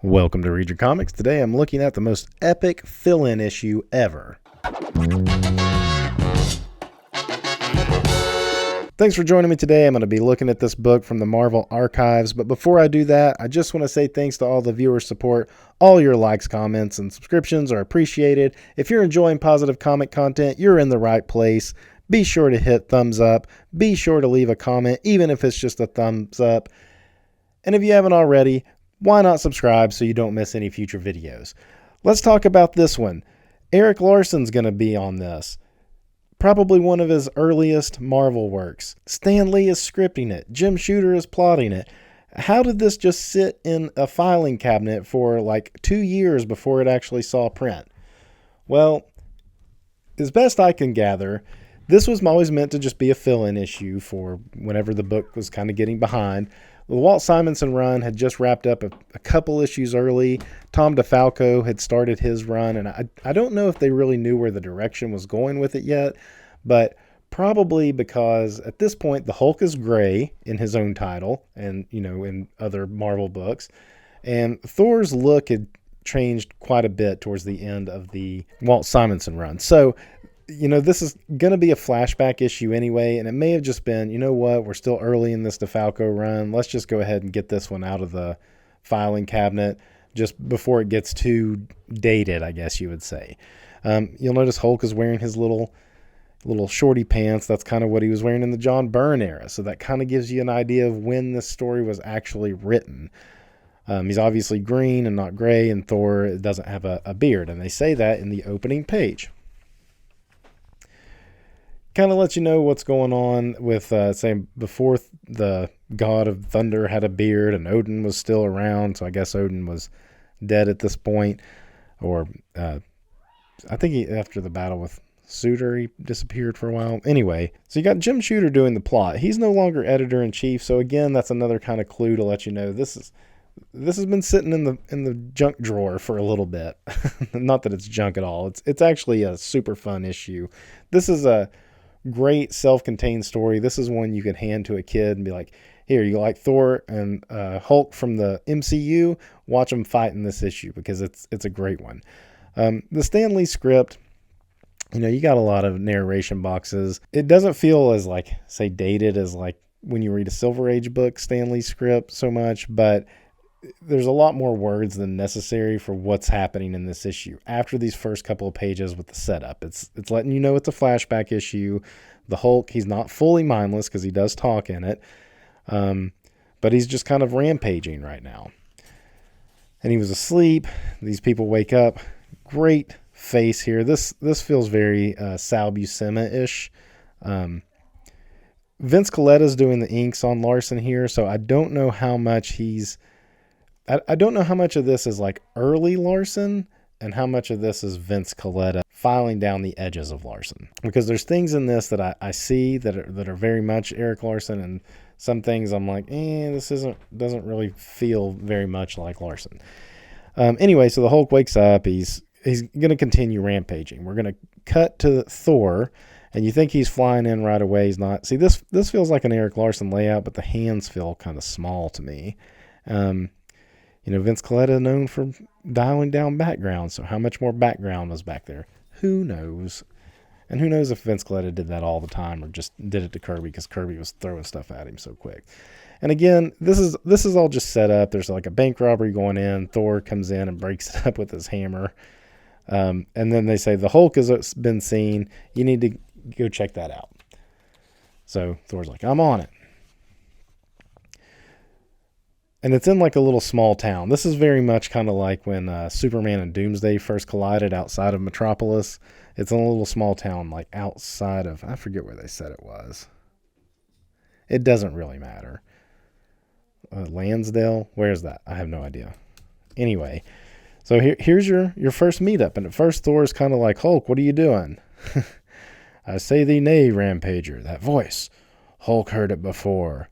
Welcome to Read Your Comics. Today I'm looking at the most epic fill-in issue ever. Thanks for joining me today. I'm going to be looking at this book from the Marvel Archives, but before I do that, I just want to say thanks to all the viewer support. All your likes, comments, and subscriptions are appreciated. If you're enjoying positive comic content, you're in the right place. Be sure to hit thumbs up. Be sure to leave a comment, even if it's just a thumbs up. And if you haven't already, why not subscribe so you don't miss any future videos? Let's talk about this one. Erik Larsen's going to be on this. Probably one of his earliest Marvel works. Stan Lee is scripting it. Jim Shooter is plotting it. How did this just sit in a filing cabinet for like 2 years before it actually saw print? Well, as best I can gather, this was always meant to just be a fill-in issue for whenever the book was kind of getting behind. The Walt Simonson run had just wrapped up a couple issues early. Tom DeFalco had started his run, and I don't know if they really knew where the direction was going with it yet, but probably because at this point the Hulk is gray in his own title and, in other Marvel books, and Thor's look had changed quite a bit towards the end of the Walt Simonson run. So this is going to be a flashback issue anyway, and it may have just been, we're still early in this DeFalco run. Let's just go ahead and get this one out of the filing cabinet just before it gets too dated, I guess you would say. You'll notice Hulk is wearing his little shorty pants. That's kind of what he was wearing in the John Byrne era, so that kind of gives you an idea of when this story was actually written. He's obviously green and not gray, and Thor doesn't have a beard, and they say that in the opening page. Kind of lets you know what's going on with, saying before the god of thunder had a beard and Odin was still around. So I guess Odin was dead at this point, or I think after the battle with Suitor, he disappeared for a while. Anyway, so you got Jim Shooter doing the plot. He's no longer editor-in-chief. So again, that's another kind of clue to let you know this has been sitting in the junk drawer for a little bit. Not that it's junk at all. It's actually a super fun issue. This is a great self-contained story. This is one you can hand to a kid and be like, here, you like Thor and Hulk from the MCU? Watch them fight in this issue because it's a great one. The Stan Lee script, you got a lot of narration boxes. It doesn't feel as say dated as when you read a Silver Age book, Stan Lee script so much, but there's a lot more words than necessary for what's happening in this issue. After these first couple of pages with the setup, it's letting you know it's a flashback issue. The Hulk, he's not fully mindless because he does talk in it, but he's just kind of rampaging right now. And he was asleep. These people wake up. Great face here. This feels very Sal Buscema-ish. Vince Colletta's doing the inks on Larsen here, so I don't know how much I don't know how much of this is early Larsen and how much of this is Vince Colletta filing down the edges of Larsen. Because there's things in this that I see that are very much Erik Larsen, and some things I'm like, this doesn't really feel very much like Larsen. Anyway, so the Hulk wakes up. He's going to continue rampaging. We're going to cut to Thor, and you think he's flying in right away. He's not. See, this feels like an Erik Larsen layout, but the hands feel kind of small to me. Vince Colletta known for dialing down background, so how much more background was back there? Who knows? And who knows if Vince Colletta did that all the time or just did it to Kirby because Kirby was throwing stuff at him so quick. And again, this is all just set up. There's a bank robbery going in. Thor comes in and breaks it up with his hammer. And then they say the Hulk has been seen. You need to go check that out. So Thor's like, I'm on it. And it's in a little small town. This is very much kind of like when Superman and Doomsday first collided outside of Metropolis. It's in a little small town outside of, I forget where they said it was. It doesn't really matter. Lansdale? Where's that? I have no idea. Anyway, so here's your first meetup. And at first Thor's kind of like, Hulk, what are you doing? I say thee nay, Rampager. That voice. Hulk heard it before.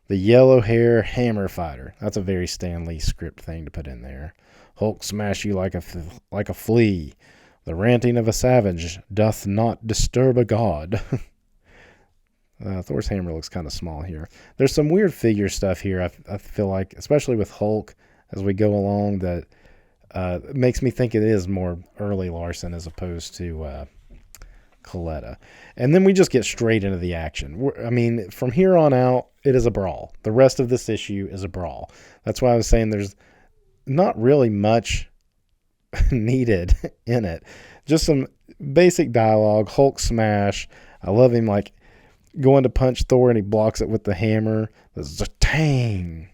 The yellow hair hammer fighter. That's a very Stan Lee script thing to put in there. Hulk smash you like a flea. The ranting of a savage doth not disturb a god. Thor's hammer looks kind of small here. There's some weird figure stuff here. I feel like, especially with Hulk. as we go along that makes me think it is more early Larsen as opposed to Coletta. And then we just get straight into the action. I mean, from here on out, it is a brawl. The rest of this issue is a brawl. That's why I was saying there's not really much needed in it. Just some basic dialogue, Hulk smash. I love him like going to punch Thor and he blocks it with the hammer. There's a tang.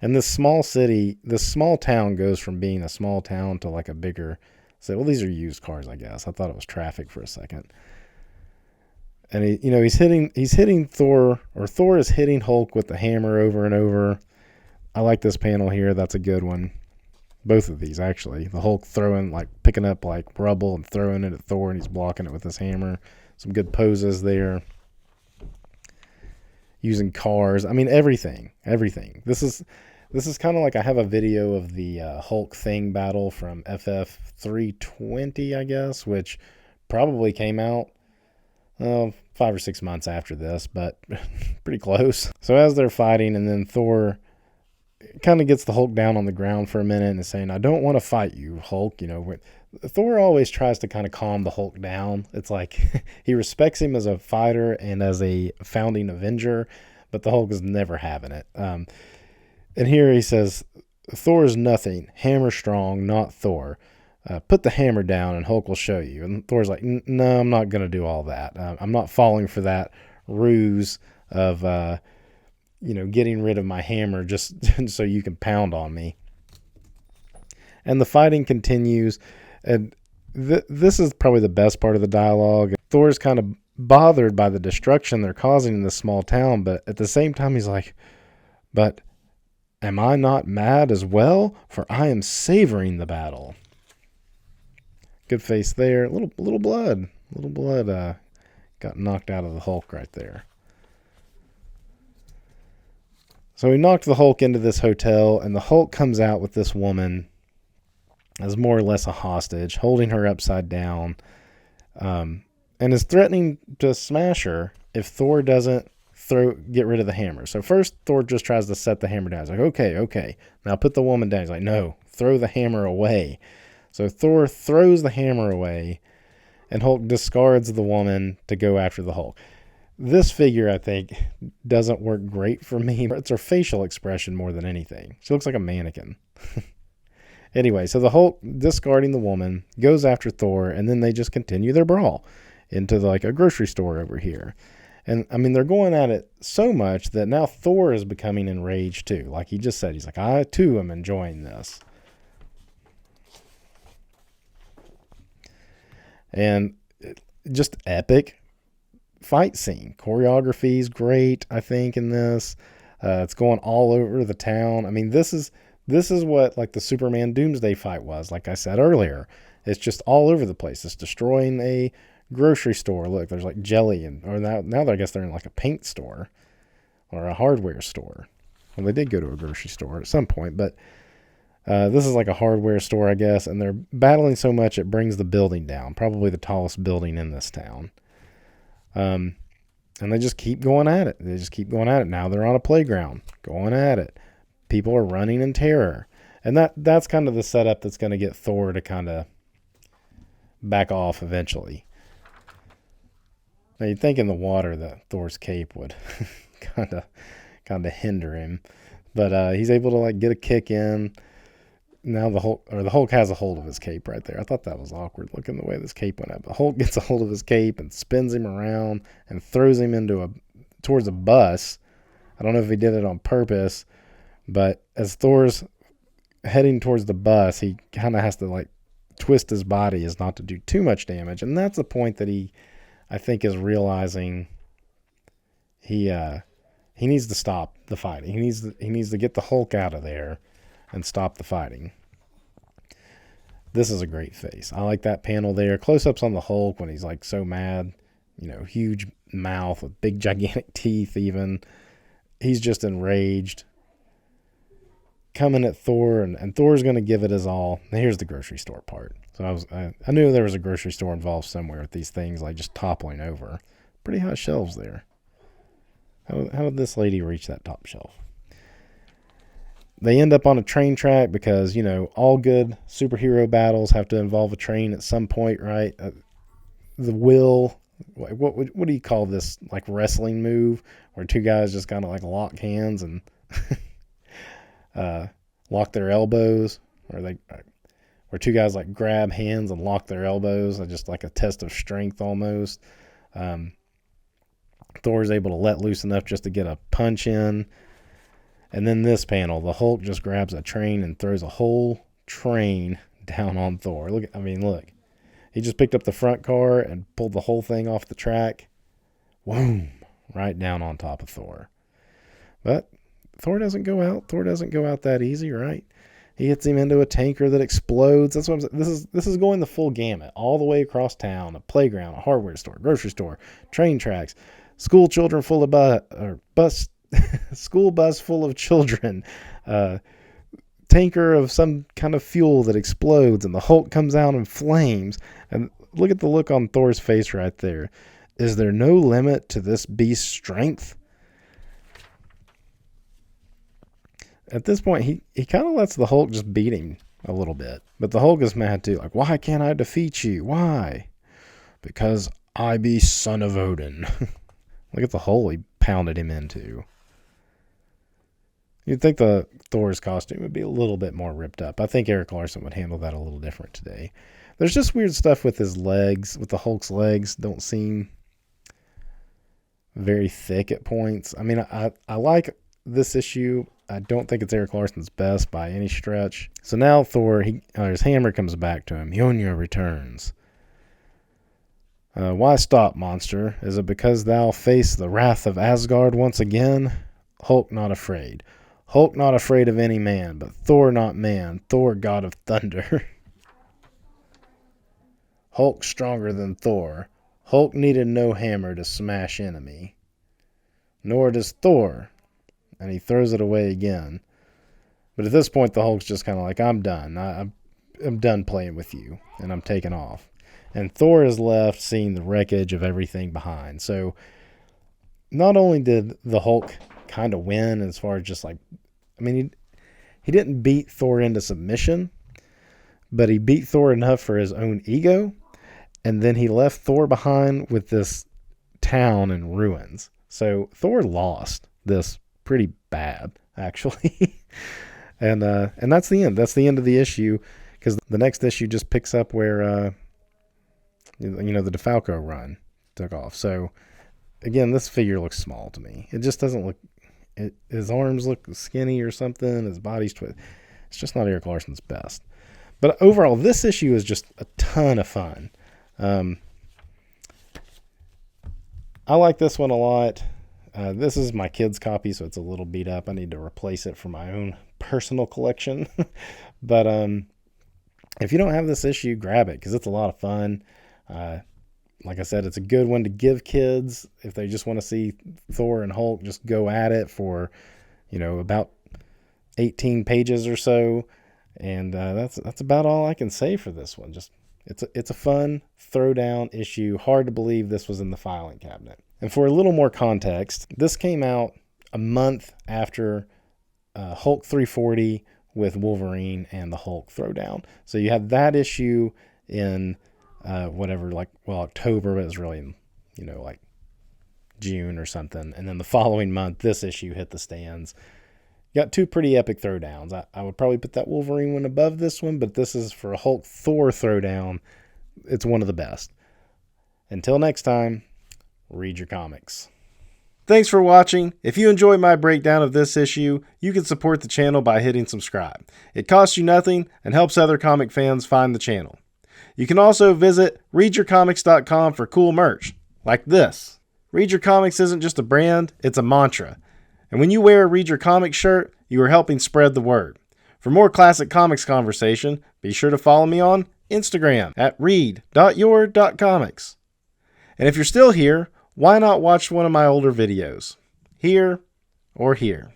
And this small city, this small town goes from being a small town to like a bigger city. Well, these are used cars, I guess. I thought it was traffic for a second. And he's hitting Thor, or Thor is hitting Hulk with the hammer over and over. I like this panel here. That's a good one. Both of these, actually. The Hulk picking up like rubble and throwing it at Thor, and he's blocking it with his hammer. Some good poses there. Using cars. I mean, everything. This is kind of like I have a video of the Hulk Thing battle from FF 320, I guess, which probably came out 5 or 6 months after this, but pretty close. So as they're fighting, and then Thor kind of gets the Hulk down on the ground for a minute and is saying, I don't want to fight you, Hulk. Thor always tries to kind of calm the Hulk down. It's like he respects him as a fighter and as a founding Avenger, but the Hulk is never having it. And here he says, Thor is nothing. Hammer strong, not Thor. Put the hammer down and Hulk will show you. And Thor's like, no, I'm not going to do all that. I'm not falling for that ruse of, getting rid of my hammer just so you can pound on me. And the fighting continues. And this is probably the best part of the dialogue. Thor's kind of bothered by the destruction they're causing in this small town, but at the same time he's like, but am I not mad as well? For I am savoring the battle. Good face there. Little blood. Got knocked out of the Hulk right there. So he knocked the Hulk into this hotel, and the Hulk comes out with this woman as more or less a hostage, holding her upside down, and is threatening to smash her if Thor doesn't get rid of the hammer. So first Thor just tries to set the hammer down. He's like, okay. Now put the woman down. He's like, no, throw the hammer away. So Thor throws the hammer away, and Hulk discards the woman to go after the Hulk. This figure, I think, doesn't work great for me. It's her facial expression more than anything. She looks like a mannequin. Anyway, so the Hulk, discarding the woman, goes after Thor, and then they just continue their brawl into like a grocery store over here. And, I mean, they're going at it so much that now Thor is becoming enraged, too. Like he just said, he's like, I, too, am enjoying this. And just epic fight scene. Choreography is great, I think, in this. It's going all over the town. I mean, this is what like the Superman Doomsday fight was, like I said earlier. It's just all over the place. It's destroying a grocery store. Look, there's like jelly, or now I guess they're in like a paint store or a hardware store. Well, they did go to a grocery store at some point, but this is like a hardware store, I guess, and they're battling so much it brings the building down, probably the tallest building in this town. And they just keep going at it. Now they're on a playground, going at it. People are running in terror. And that's kind of the setup that's going to get Thor to kind of back off eventually. Now you'd think in the water that Thor's cape would kind of hinder him. But he's able to like get a kick in. Now the Hulk has a hold of his cape right there. I thought that was awkward looking the way this cape went up. The Hulk gets a hold of his cape and spins him around and throws him towards a bus. I don't know if he did it on purpose, but as Thor's heading towards the bus, he kind of has to like twist his body as not to do too much damage. And that's the point that he, I think, is realizing he needs to stop the fighting. He needs to get the Hulk out of there and stop the fighting. This is a great face. I like that panel there. Close-ups on the Hulk when he's like so mad. Huge mouth with big gigantic teeth even. He's just enraged. Coming at Thor, and Thor's going to give it his all. Now, here's the grocery store part. So I knew there was a grocery store involved somewhere with these things like just toppling over. Pretty high shelves there. How did this lady reach that top shelf? They end up on a train track because, you know, all good superhero battles have to involve a train at some point, right? The will, what do you call this, like wrestling move where two guys just kind of like lock hands and lock their elbows, where two guys like grab hands and lock their elbows, just like a test of strength almost. Thor's able to let loose enough just to get a punch in. And then this panel, the Hulk just grabs a train and throws a whole train down on Thor. Look. He just picked up the front car and pulled the whole thing off the track. Boom. Right down on top of Thor. But Thor doesn't go out. Thor doesn't go out that easy, right? He hits him into a tanker that explodes. That's what I'm saying. This is going the full gamut, all the way across town. A playground, a hardware store, grocery store, train tracks, school children full of school bus full of children, tanker of some kind of fuel that explodes, and the Hulk comes out in flames. And look at the look on Thor's face right there. Is there no limit to this beast's strength? At this point, he kind of lets the Hulk just beat him a little bit. But the Hulk is mad too. Like, why can't I defeat you? Why? Because I be son of Odin. Look at the hole he pounded him into. You'd think the Thor's costume would be a little bit more ripped up. I think Erik Larsen would handle that a little different today. There's just weird stuff with his legs, with the Hulk's legs. Don't seem very thick at points. I mean, I like this issue. I don't think it's Erik Larsen's best by any stretch. So now Thor, his hammer comes back to him. Mjolnir returns. Why stop, monster? Is it because thou face the wrath of Asgard once again? Hulk not afraid. Hulk not afraid of any man, but Thor not man. Thor god of thunder. Hulk stronger than Thor. Hulk needed no hammer to smash enemy. Nor does Thor. And he throws it away again. But at this point, the Hulk's just kind of like, I'm done. I'm done playing with you. And I'm taking off. And Thor is left seeing the wreckage of everything behind. So not only did the Hulk kind of win as far as just like, I mean, he didn't beat Thor into submission, but he beat Thor enough for his own ego. And then he left Thor behind with this town in ruins. So Thor lost this pretty bad, actually. and that's the end. That's the end of the issue, because the next issue just picks up where, the DeFalco run took off. So again, this figure looks small to me. It just doesn't look, his arms look skinny or something. His body's twisted. It's just not Erik Larsen's best. But overall, this issue is just a ton of fun. I like this one a lot. This is my kid's copy, so it's a little beat up. I need to replace it for my own personal collection. But if you don't have this issue, grab it, because it's a lot of fun. Like I said, it's a good one to give kids if they just want to see Thor and Hulk just go at it for, about 18 pages or so. And that's about all I can say for this one. Just it's a fun throwdown issue. Hard to believe this was in the filing cabinet. And for a little more context, this came out a month after Hulk 340 with Wolverine and the Hulk throwdown. So you had that issue in October, but it was really in, like June or something. And then the following month, this issue hit the stands. You got two pretty epic throwdowns. I would probably put that Wolverine one above this one, but this is for a Hulk Thor throwdown. It's one of the best. Until next time, read your comics. Thanks for watching. If you enjoyed my breakdown of this issue, you can support the channel by hitting subscribe. It costs you nothing and helps other comic fans find the channel. You can also visit readyourcomics.com for cool merch, like this. Read Your Comics isn't just a brand, it's a mantra. And when you wear a Read Your Comics shirt, you are helping spread the word. For more classic comics conversation, be sure to follow me on Instagram at read.your.comics. And if you're still here, why not watch one of my older videos? Here or here.